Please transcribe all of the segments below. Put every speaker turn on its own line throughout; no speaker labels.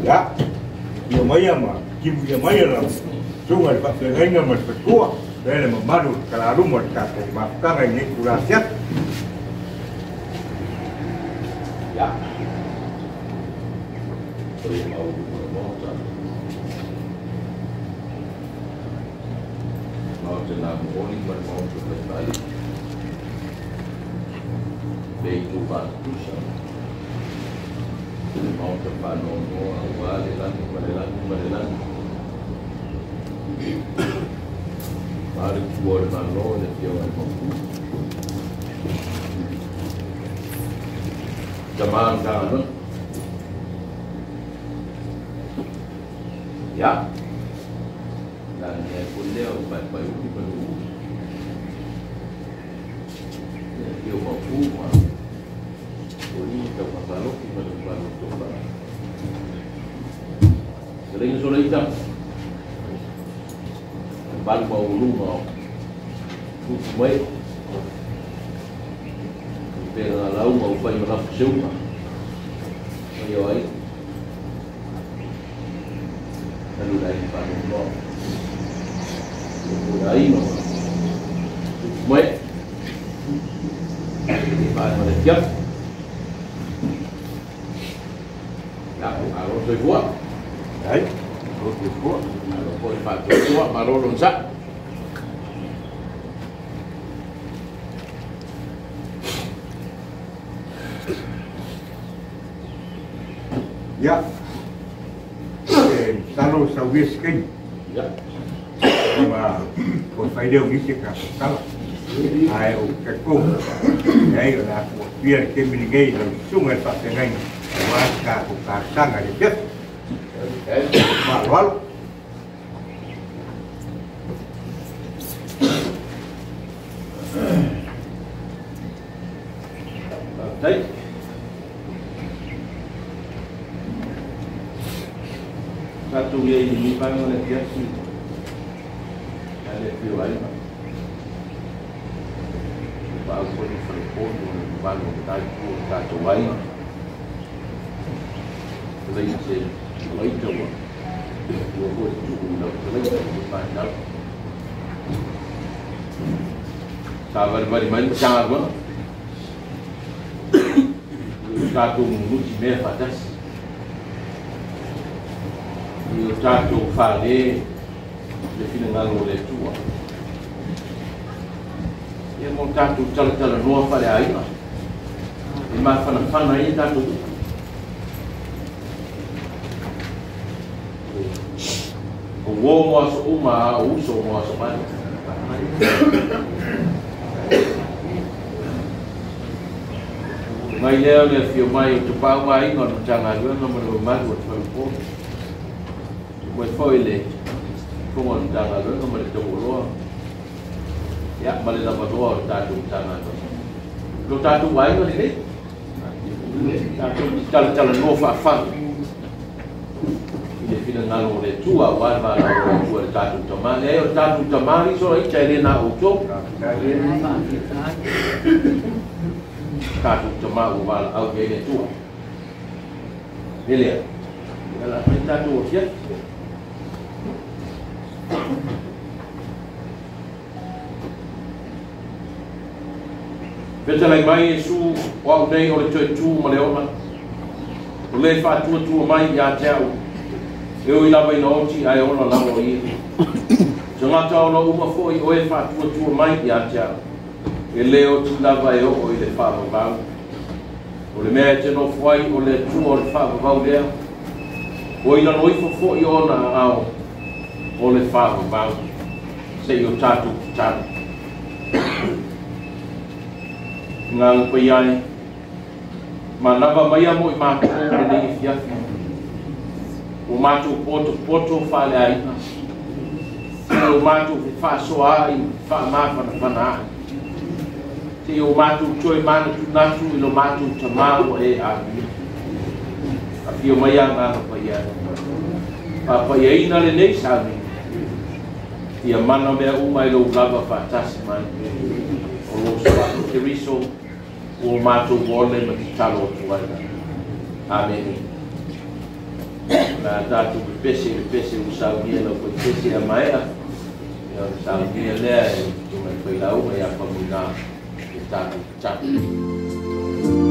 Ya, ia mai ama, kimu ia mai ala, sunga le whakwengainga ma whakua, rele ma maru kalaruma kato, ma whakanga i neku rasiat.
Ya. Tôi mau mau cho mau cho làm morning mà mau cho mình phải để tu bạn tu sửa mau cho bạn nó qua để làm mà được buồn mà nó để tiêu anh không zaman ka no ya dan ya kuleo pai di perlu ya dia mau buat ini kita pasal di perlu coba sering Solaita ban bau lu mau mai pela lau mau pai mana seu yo ai lalu dari panu no dari no mai di panu ada siap ya kalau tôi buat
Đấy, tôi buat
kalau boleh pak tôi buat baru loncat.
Ya, talo sa whisky.
Ya.
Mà còn phải đều nghĩ cả talo. Ai ở cái cung, đấy là một viên cái mình gây là chung người ta sẽ ngay và cả của cả sang ngày chết. Mà loạn.
Đấy. Satu dia ini panggil oleh dia si ada dua lagi baru pun telefon baru tahu satu lagi lagi si lagi coba dua puluh tujuh lagi pandang sabar bari main sangat mana satu mulut merah padas o tato fale le fina ngalo le tua ia mo tato tala noa fale Aiga e ma fana ia tato o wo mo aso uma o uso mo aso mai mai leo le fio mai o te pau mai ngona tanga lua no mo mai o te pau Buat foile, kumon jangan lu nomor itu bulu, ya balik dapat dua tadu jangan lu tadu wae ni, tadu jalan nova fan, ini final ngalu le tua wae baru tua tadu tamari so ai cari na ucap, tadu tamari wae au gini tua, ni lihat, kalau tadu siap. Vete lai mai su wa nei o le tu ma le ona. O le fa tu mai ya tau. E o ila mai no ti ai ona la o i. Jo nga tau no uma foi o e fa tu mai ya tau. E le o tu la vai o i le fa ba. O le me te no foi o le tu o le fa ba le. O ila no i fo i ona ao. O le fa ba. Se yo tatu tatu. Ngang payai manaba maya mo imatu ni ifia o matu poto fale ai o matu fa soa i fa ma fana ti o matu choi manu tu natu i lo matu tamau e a fio maya nga payai na le nei sabe ia mana me uma i lo lava fa tasman o lo soa ke riso o mato wole ma talo tuana Amen. Na tātou pese usaunia na koe pese a maea. Ia o usaunia lea e tuma i whailau e a pamuna e tātou tātou.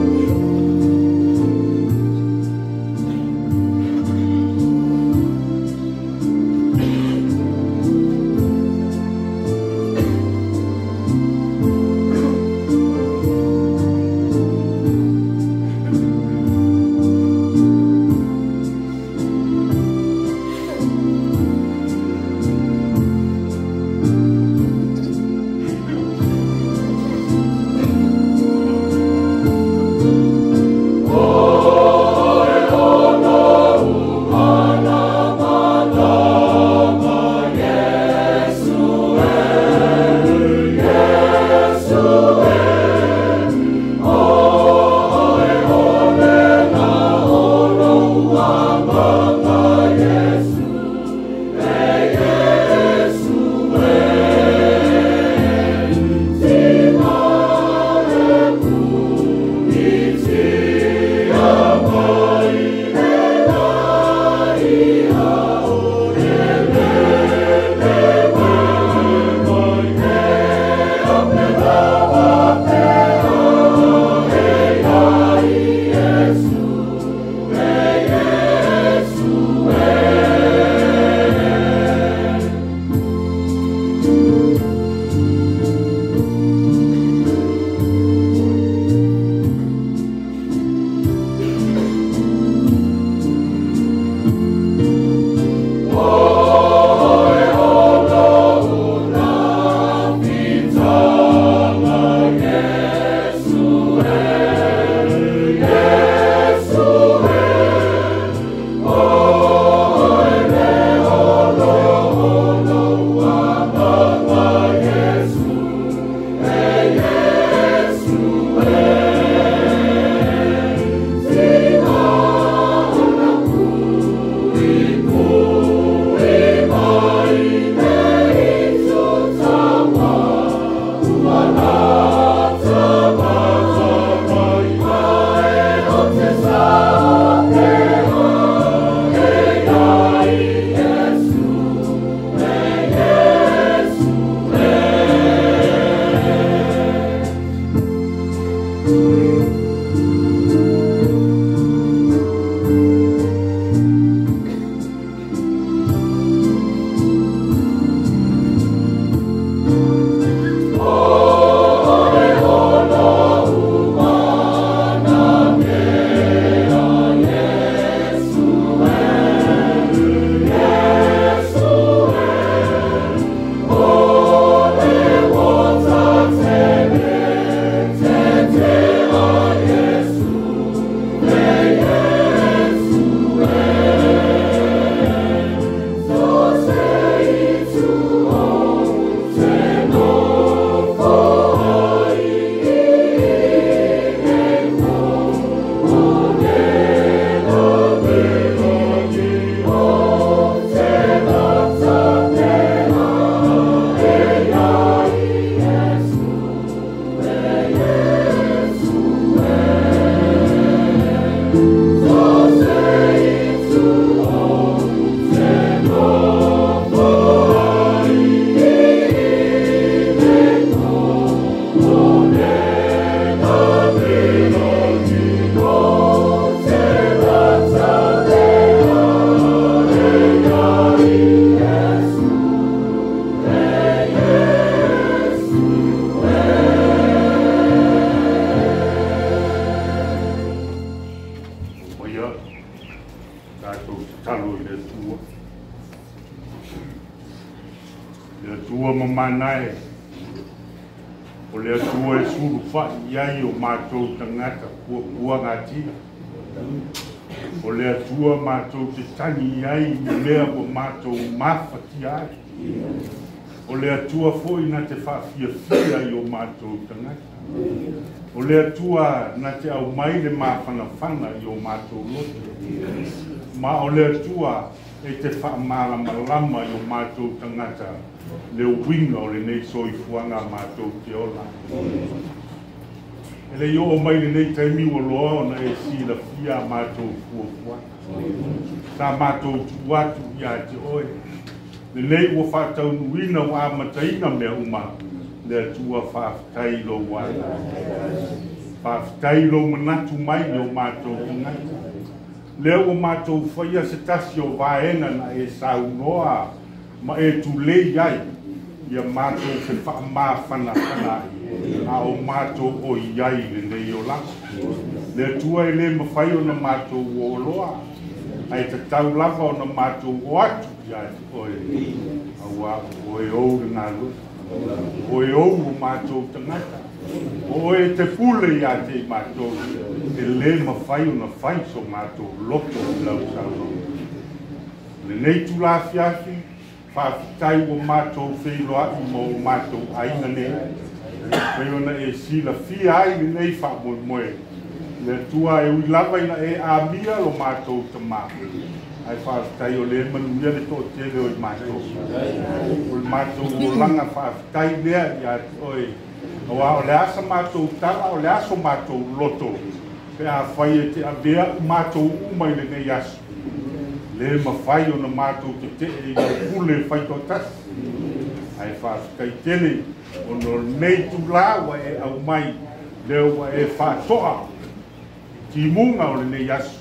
tua mamanae o le tua e suru wha iai o mātou tangata kua ngati o le tua mātou te tangi iai i lea o mātou mawhati ai o le tua foi na te whawhia whia i o mātou tangata o le tua na te au mai le mawhana i o mātou lote ma o le tua e te whaamalama i o mātou tangata le winga o le nei soifuanga mātou te ola. ele yo o mai nei taimi o loa na e si la fia mātou fuafua. Sa mātou tuatu ia te oe. Le nei ua whātau nuina o amataina mea uma le atua whaafitai lo wai. Whaafitai lo manatu mai o mātou ngatu. Leo o mātou whaia se tasi o vaenga na e saunoa ma e tu lei ai. Ia mātou se wha whana a o mātou o iai le nei o laka. Le atua e le mawhai o na mātou o loa. Ai te tau lava o na mātou o atu ia te oe. Aua oe ou le ngā lua. Oe ou o mātou tangata. Oe te pule ia te mātou. E le mawhai o na whai so mātou loto lau sauno. Le nei tu la fiafi. Whaafitai o mātou wheiloa i mo mātou aina ne. Whai ona e sila fia ai ni nei whaamoe moe. Le tua e ui lava ina e a mia lo mātou tamā. Ai whaafitai o le manuia le tō tele o i mātou. O le mātou o langa whaafitai lea i ati oe. Oa o le asa mātou tala, o le aso mātou loto. Pe a whai e te avea mātou umai le nei aso. Le mawhai o na mātou te te e i pule whai tō tasi. Ai whaafitai tele o no nei tu lawa e au mai leo e whaatoa. Ki munga o le nei asu.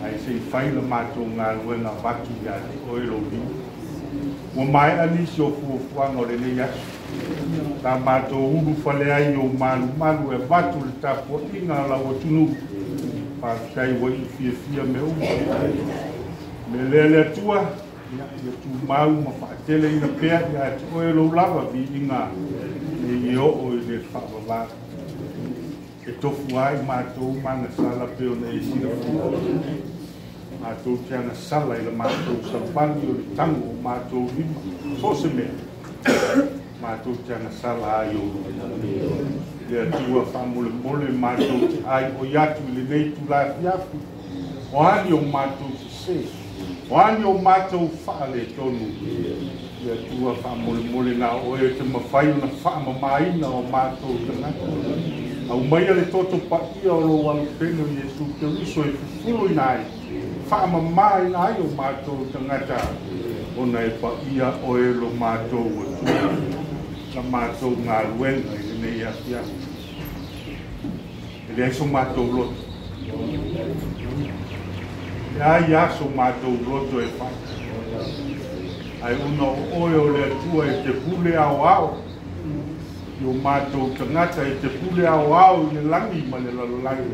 Ai se whai la mātou ngā luenga watu ia te oero li. Wa mai anisi o fuafuanga o le nei asu. Tā mātou uru whale ai o malu e watu le tapo inga la o tunu. Whaafitai wa i fia me umu. Me lele atua, ia tu mau ma whaatele ina pēr, ia te oe lo lava vi inga e i o i le whaawawā. E tofu ai mātou mana sala peo na e sira fua. Mātou te ana sala i la mātou salpani o le tango o mātou lima. So se mea, mātou te ana sala ai o le atua whamole mole mātou te ai o iatu i le nei tu la fiafu. O ani o mātou te se. O ani o mātou whaale tonu. Ia tua whaamole nā oe te mawhai o na whaamamaina o mātou tangata. Au mai ale toto pa ia o lo walu peno Jesu te riso e fufulu i nai. Whaamamaina ai o mātou tangata. O na e pa ia oe lo mātou o tua. Na mātou ngā ruenga i nei asia. Ele aiso mātou loto. Ai aso mātou roto e whai. Ai una oe o le atua e te pule au au. I o mātou tangata e te pule au au i le langi ma le lalangi.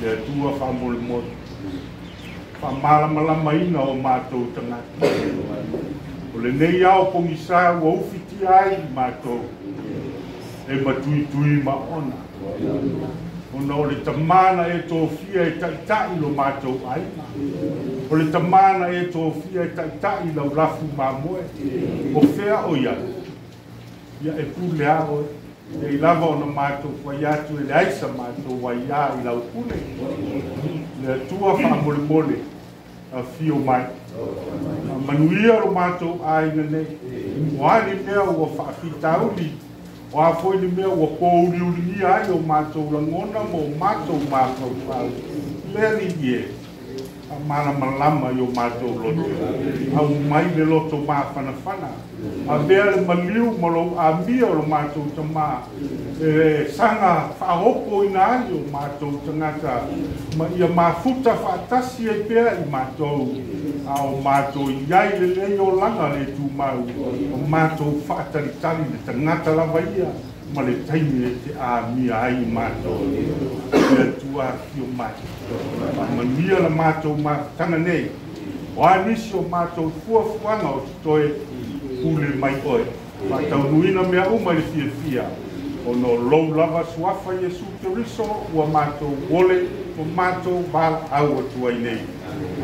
Le atua whamole moto. Whamalama ina o mātou tangata. O le nei au pongisa ua ufiti ai mātou. E matui ma ona. Ona o le tamana e tō fia e taitai lo mātou aina. O le tamana e tō fia e taitai lo lafu mamoe. O whea o ia. Ia e pule ao e i lava o na mātou whai atu e le aisa mātou wai a i lau pule. Le atua whamole mole a fio mai. A manuia lo mātou aina nei. O ani mea ua whaafitauli. O a foi ni mea ua pōuri uri ni ai o mātou langona mo mātou mātou whau. Leri ie. A mana malama i o mātou loto. Au mai le loto mā whana. A bea le maliu malo a mia o lo mātou tamā. Sanga whahopo ina ai o mātou tangata. Ma ia mafuta whaatasi e pēr i mātou. A o mātou iai le lei o langa le tū mau. O mātou whaataritari le tangata lava ia. Ma le taimi e te a mia ai mātou. Ia tua ki o mai. Ma mia la mātou tanga nei. O anisi o mātou fuafuanga o toi pule mai oe. Mātou nuina mea uma le fia. O no lou lava suafa Jesu te riso ua mātou wole o mātou bala au atua i nei.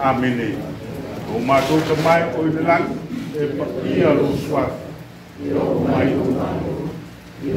Amene. O mātou ta mai o i le langi e pa ia lo suafa. O mai o mātou.
E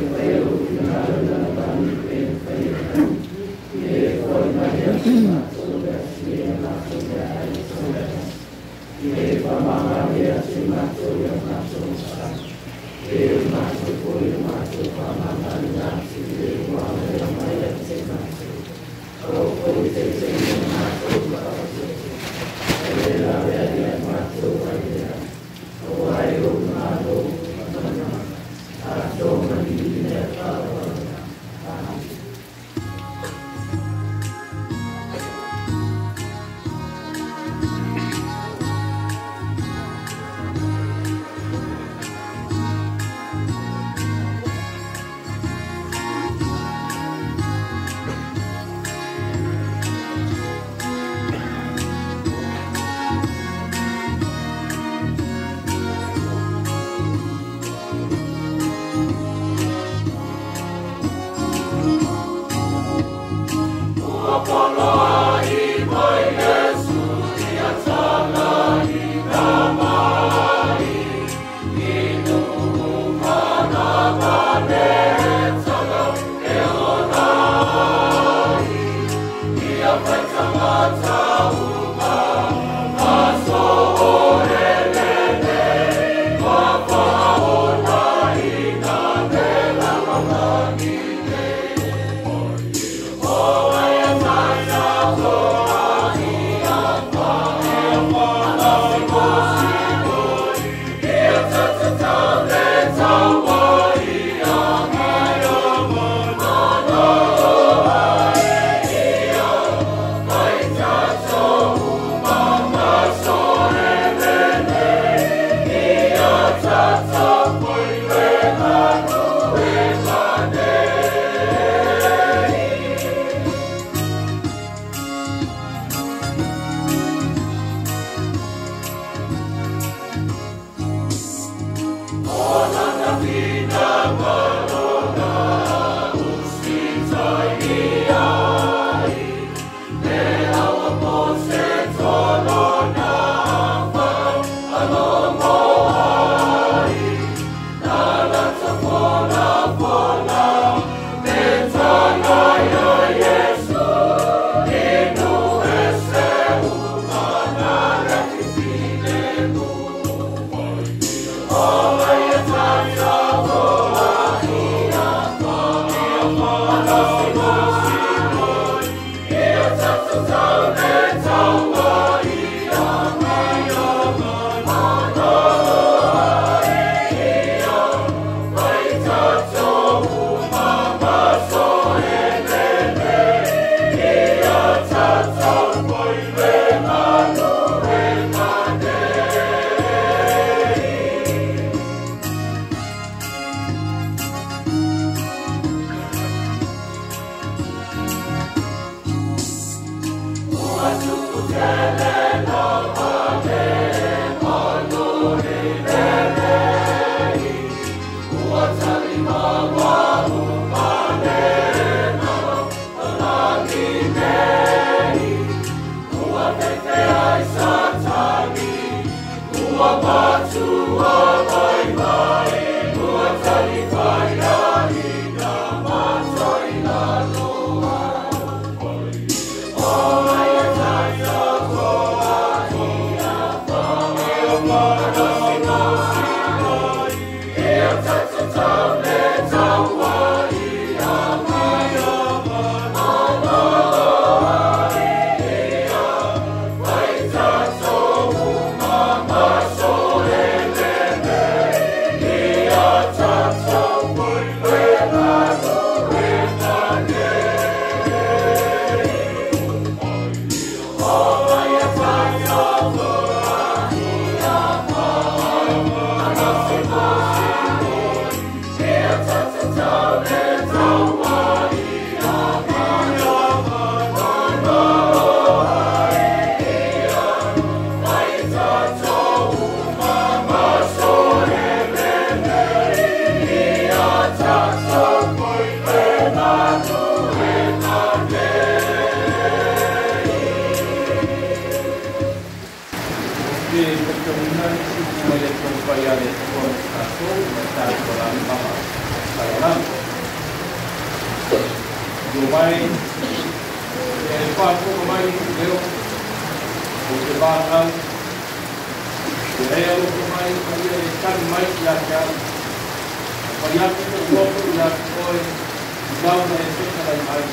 Lau na e seka lai mai.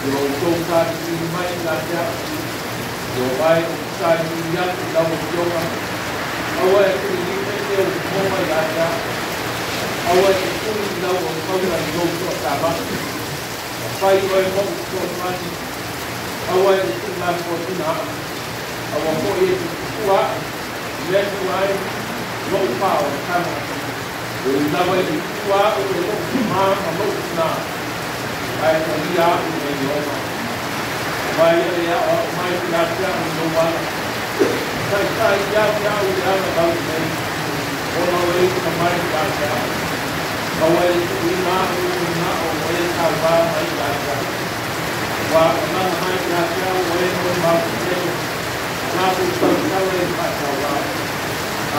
Yo tau kāri kiri mai ngā tea. Yo ai o kāri kiri atu lau o kionga. Awa e kiri rime te o kōma ngā tea. Awa e kuri lau o kaura i lau kua tāma. Whai oi moku kua mani. Awa e kuri ngā kua tina. Awa ko e kua. Levu ai. Moku pā o kama. O nawa e kua o e moku mā a moku tina. Ai ka ria o e ioma. Vai e a o mai ki a tia o no wala. Kai kai ia tia o e ana lau nei. Ona o e ka mai ki a tia. Kawa e ki mā o e mā o e ka wā mai ki a tia. Wā o nā mai ki a tia o e no mā ki te. Nā ku tau tau e ka ka wā.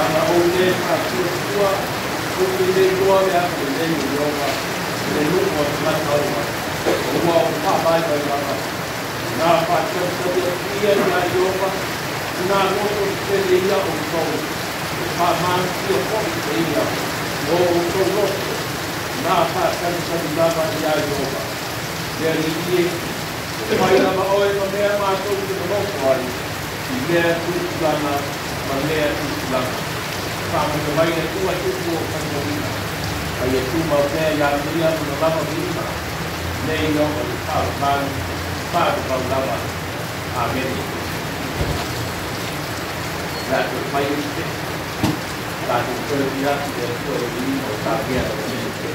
Ana o e ka tia tua. O e le tua mea o e le ioma. Le nuku o te matau wā. O wā o pāpai mai waka. Nā pātau sabi a kia i a iopa. Nā noto te le ia o tau. Pā māna kia pōi te ia. O tau noto. Nā pātau sabi lama i a iopa. Kia ni ie. Mai lama oe ma mea mātou ki na moko ai. I mea tūtulana ma mea tūtulana. Pāmata mai e tua tupu o kangarina. Ai e tūmau mea i a mea na lama mima. Nei no o te tāpānu, pāpau lawa. Amen. Tātou mai o te. Tātou kōreti atu e kōreti o tāpia o te.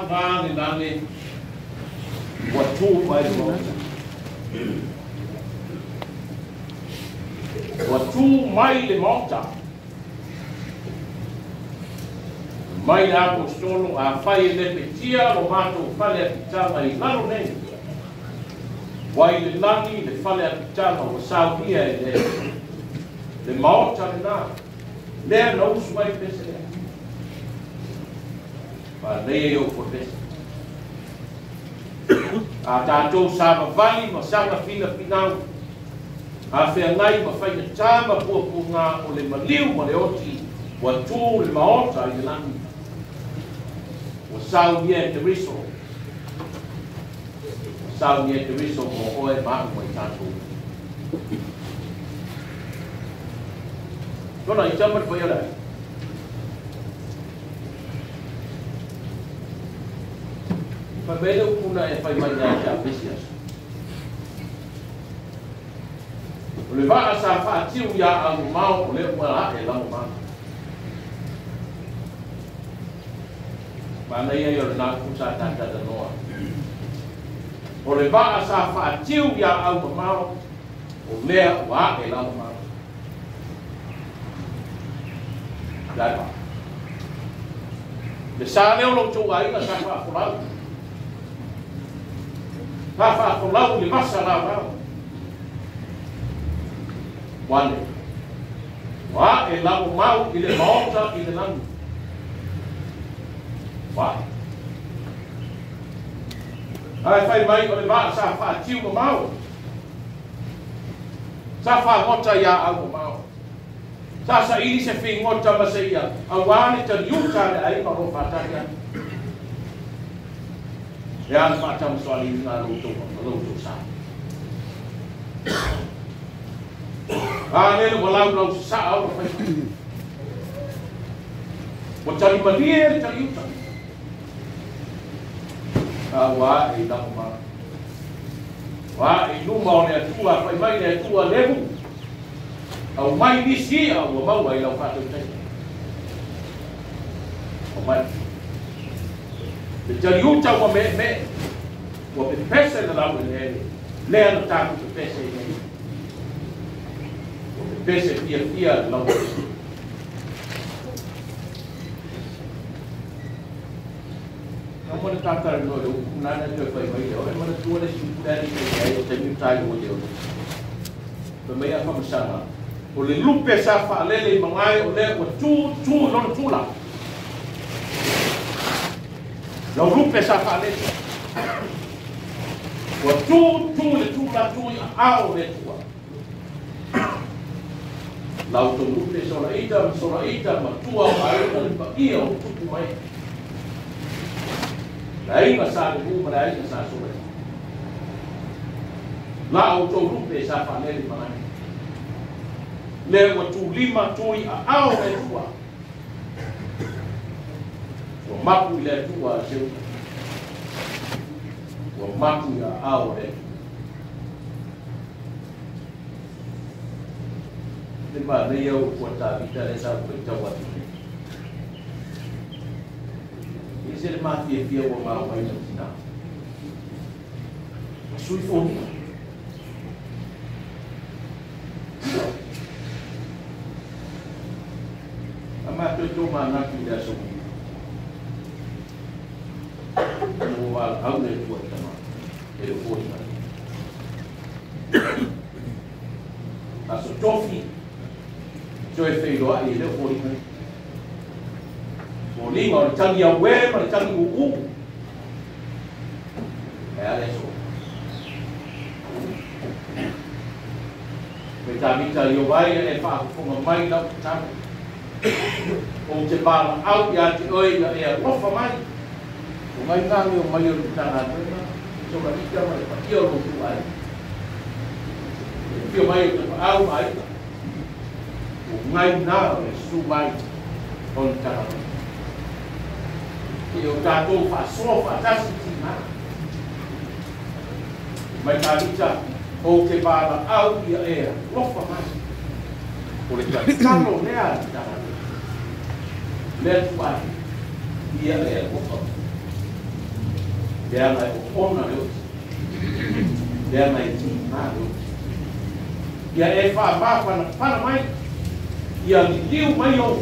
ngā ni nane wa tū mai maota. Wa tū mai le maota. Mai le apostolo a whai le petia lo mātou whale a pitanga I laro nei. Wai le langi le whale a pitanga o sauhia le maota le nā. Lea na usu mai pese lea. Pa lea o po pese. A tātou sāma vali ma sāma fina pinau. A whea ngai ma whaina tāma pua ngā o le maliu ma le oti. Wa tū le maota I le langi. Sauhia te riso. Sauhia te riso mo oe māu mai tātou. Tona I tamat pa iara. Pa mele ukuna e whai mai nā kia pesias. O le vaa sa whātiu ia au mau o le ua e lau mau. Ma nei ai o le nā kusa tātata noa. O le vaa sa whātiu ia au mau o lea ua e lau mau. Daipa. Le sa leo lo tō Aiga sa whaakolau. Ka whaakolau le masa rau rau. Wane. Ua e lau mau I le maota I le nangu. Ua. Ai whai mai o le maa sa whaatiu o mau. Sa whaangota ia au o mau. Sa ini se whingota ma se ia. Awane ta niuta le ai ma ro whatakia. E ana whatamu soali ngā roto sa. Nele walau sa au o whai. Wa tari manie le tari uta. Wa e lau ma. Wa e numa o le atua, whai mai le atua Levu. Au mai nisi au o mau ai lau whātou tei. O mai. Le tari uta wa me. Wa pe pese le lau e le. Lea no tāku pe pese e nei. Wa pe pese pia lau e. Mana tātara no o nana te whai mai o e mana tuane si utari te ai o te miutai o te o. Pe mea whamasana. O le lupe sa whaalele I mangai o le o tū lona tūla. Lau lupe sa whaalele. O tū le tūla tū I ao le tua. Lau tō lupe Solaita ma tua o aeona le paia o tupu mai. Aiga sa le uma aiga sa so. La o to rupe sa fa le mai. Le o tu lima tui a ao e tua. O mapu le tua se. O mapu a ao e. Le ma le o ko ta vita le sa ko ta wa. Se le mafia fia o mau mai no tina. Sui foni. Ama to mana ki da so. No va au le puerta ma. E o foni. Aso tofi. Jo e feido ai le foni. O lima o le tangi a ue, ma le tangi u. E ale so. Me tamita I o vai e whaakufunga mai lau tangi. O te pāna au I a te oiga e a rofa mai. O mai tangi o mai o le tanga tuena. So ma ika ma le paki o rotu ai. E pio mai o te au mai. O ngai nā o e su mai o le tanga tuena. Eu tātou whaasoa tasi tina. Mai tāmita o te pāna au I a ea, rofa mai. O le tātalo lea tāna. Lea tuai, I a ea rofa. Lea mai o ona leo. Lea mai ti ma leo. Ia e wha mā whana mai. Ia li liu mai o.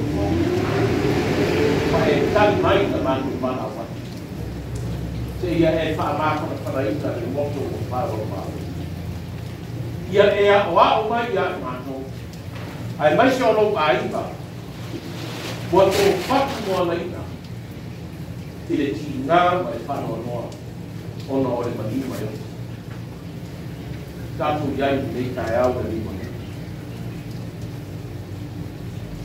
Ma e tali mai na mātu mana o whati. Se ia e wha mā whana ita le moto o wharo mātu. Ia e a o au mai ia mātu. Ai mai se ono a iwa. Mua tō whatu mua na ina. I le ti ngā mai whanoa noa. Ona o le mani mai o. Tātou iai nei tai au le lima.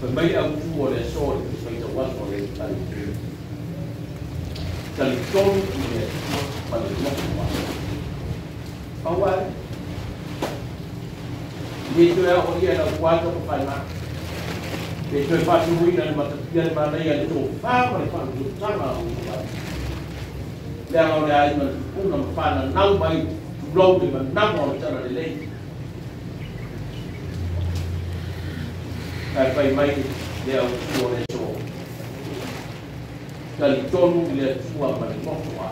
Fa mai au tu o le sore, ki whaita waso le tali tu. Tali tonu ki le ma le moku wa. Pawai. Ie tu ea o ia na kuata ko whai mā. E tu e whatu huina le matapia le mānei a le tō whāma le whanu tu tanga o whai. Lea ngau le ai ma puna ma whana nau mai tu le ma namo o tana le lei. Kai whai mai le au tu o le so. Kali tonu le tua ma le moko a.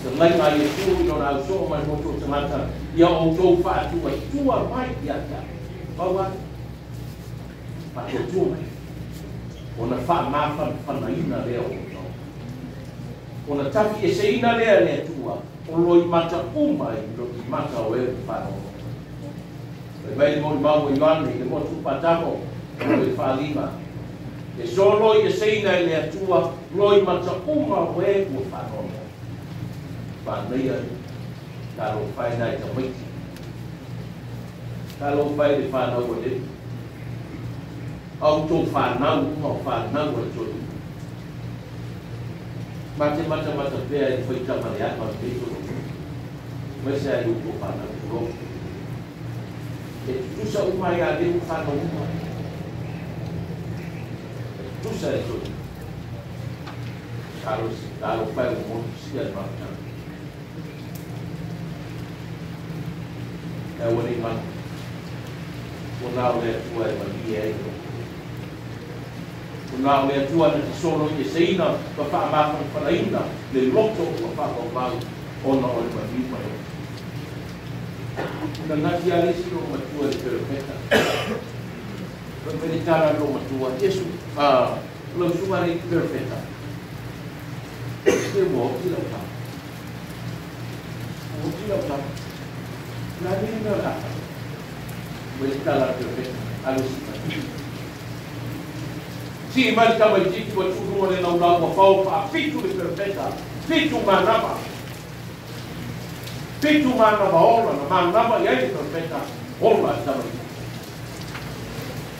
Te lainga i e tu i lona au so mai moto tangata. Ia o tō whātua tua mai i ata. Paua. Pato tua mai. Ona wha mawhan whanaina lea o tō. Ona tafi e seina lea lea tua. O loi mata umai lo ki mata o e whano. E vai mo mau i wani, e mo tupatamo, o e whalima. E so loi e seina lea tua, loi mata uma o e whano. Whaneia, karo whai nai ta maiti. Karo whai le whanau o le. Au tō whanau, o whanau o tō. Mate mata pea e whai tamare ata o te tō. Mai se ai uko whanau tō. E tusa umai a leu whanau umai. Tusa e tō. Karo whai o motu sia mata. E wani man. O nao lea tua e mani e eo. O nao lea tua na te sono i e seina pa wha amāwhana whanaina le loto o whako mau o na o le mani mai. Na ngati a resi no matua le perfecta. Kwa mene tara no matua. Yesu, lau sumare perfecta. Se mo, tila o tau. O tila o tau. La nina rata. Mene tala perfecta. Alo si si mai tama i tiki wa tūrua le nau lau wa whao pa fitu le perfecta. Fitu manapa. Fitu manapa ola, na manapa i aile perfecta. Ola tama i.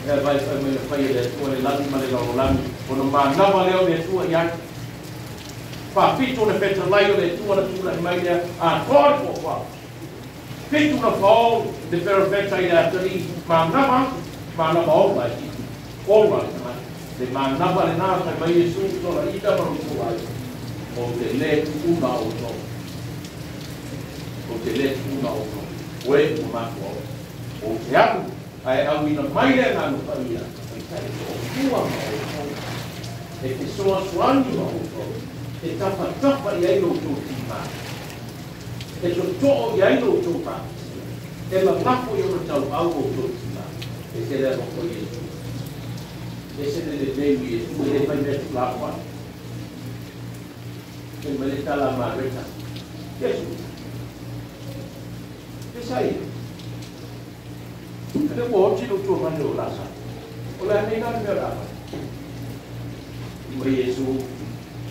E vai me whai le tua le lani ma le lau lani. O na manapa leo le tua i aile. Pa fitu le peta lai o le tua na tūna i mai lea. A kore po whao. Fitu na whao le perfecta i le atari. Manapa ola i. Ola i. Le manapa le nā kai mai e su tola ita maru tuai. O te le una o to. O te le una o to. Oe o mako o. O te aku. Ai au ina mai le ngā nukaria. Ai kai o tua ma o to. E te soa suani ma o to. E tapa i ailo to tima. E to to'o i ailo to ta. E la lapo i ona tau au o to tima. E te lea moko i e. Ese de Levu es un de país de Tulafono. El maleta la marreta. Jesús. Es ahí. Pero vos si lo tú vas a orar. O la nena me oraba. Y me Jesús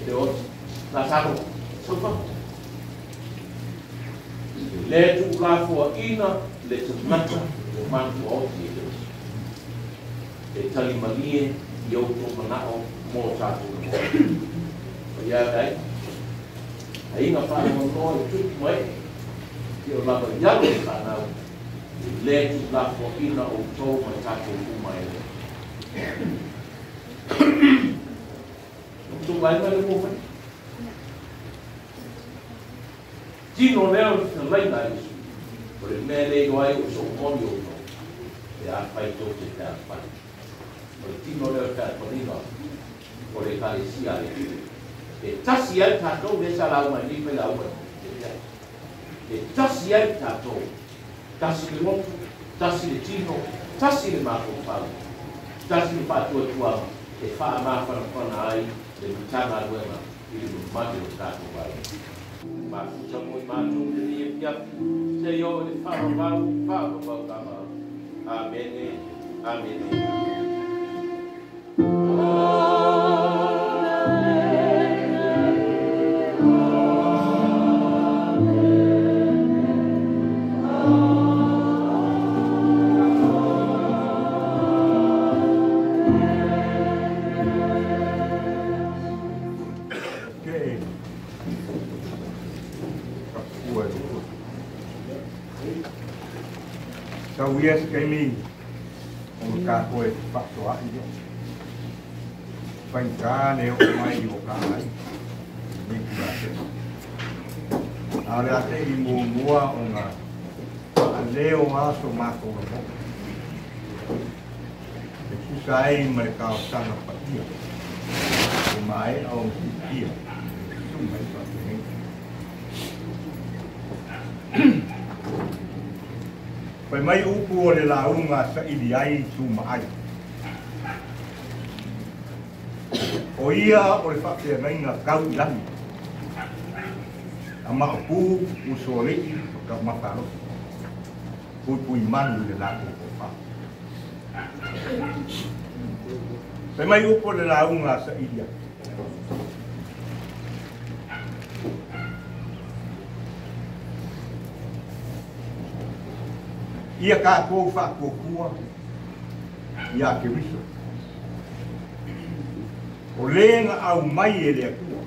de otro. Lázaro. Sopa. Le Tulafono ina le tumata o manto otro. E tali malie i auto manao mō tātou na mō. O ia kai, a inga whānau no i tuki mai, ki o lava iaro i whānau, i le tu lafo ina o tō mai tātou umai. Tō mai mai le mō mai. Tino leo na laina i su, o le mea le ai o so moni o tō, e a whai tō te tā whai. O le tino leo ka konina o le Ekalesia le. e tasi ai tātou me sa lau mai ni pe lau mai e tasi ai tātou tasi le motu tasi le tino tasi le mako pau tasi le pātua tuama e wha mawhanawhana ai le mutanga luenga i le mati o tātou wai mafuta mo i mātou le ni e piapi se yo le whawawau kama amen amen
Kau yes kami orang kau pak tua itu, pangkal leo mai yo kai, ni kuasa. Ada te imu mua onga, leo aso mako lo. Susai mereka sana pakai, mai orang dia, cuma itu. Pai mai upu o le launga sa ili ai tu mai. O ia o le whakea ngainga kau ilangi. Ama upu usori ka maparo. Pui manu le laku o wha. Pai mai upu o le launga sa ili ai. Ia ka kou whakokua, ia ke wiso. O lenga au mai e lea kua.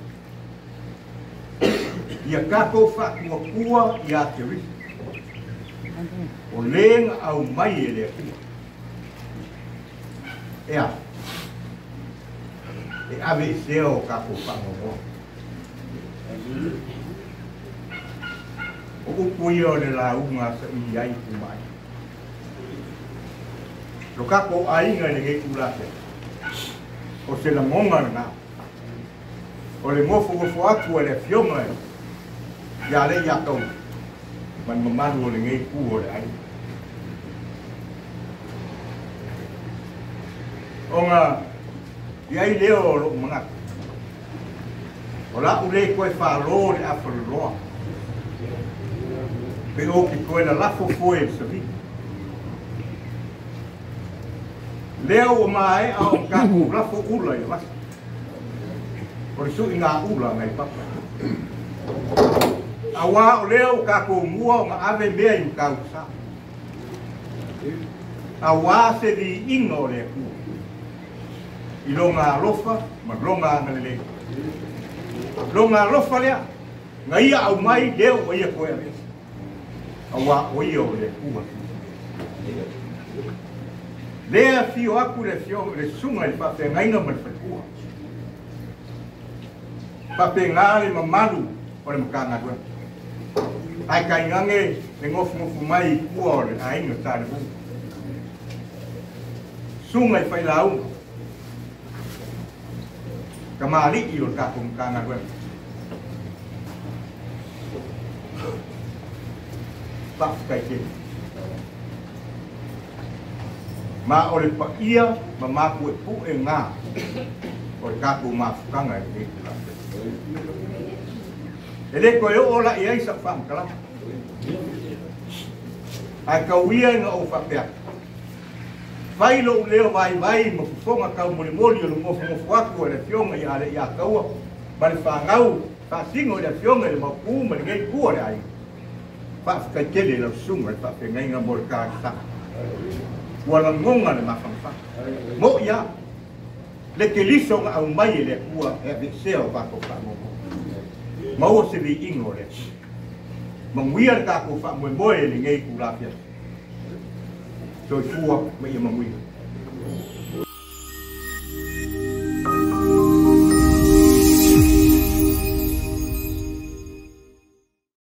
Ia ka kou whakokua, ia ke wiso. O lenga au mai e lea kua. Ea. E ave seo ka kou whakokua. O upu ia o le launga sa iai kumai. Lo kako ainga le ngai kulate. O se la monga na. O le mofo atu le fionga. Ya le ya tau. Man mamanu o le ngai ku o le ai. Onga iai leo lo manga. O la ule koe whalo le awharuroa. Pe o ki koe na lafo foe sabi. Leo o mai au kaku lafo ula i wasi. O le sui ngā ula ngai papa. Awa o leo kaku mua o ma ave mea i kau sa. Awa se di ingo le kua. I longa lofa, ma longa ngalele. Longa lofa lea. Nga ia au mai leo o ia koe ame. Awa o ia o le kua. Lea fio aku le sunga le pape ngaina ma le whakua. Pape ngā le mamalu o le makanga dua. Ai kai ngange le ngofu mai i kua o le ainga tā le bunga. Sunga i whailaunga. Ka maaliki o le kako makanga dua. Pafu kai kene. Ma o le paia ma maku e pu e ngā o le kako mafukanga e te kula. E le koe o la i aisa whamkala. Ai kauia nga o whapea. Whailo u leo vai ma fufonga kau moli o le mofu aku e le fionga i ale i a kaua. Ma le whangau, whasingo i le fionga i le mapu ma le ngei kua le ai. Whafkai kele la sunga e whape ngai nga mo le kāsa. Wala ngonga le mafamfa. Mo ia. Le ke liso nga au mai le kua e viseo wako whangongo. Maua se vi ingo le. Manguia le kako whamoe moe le ngei kulapia. So i fua me ia manguia.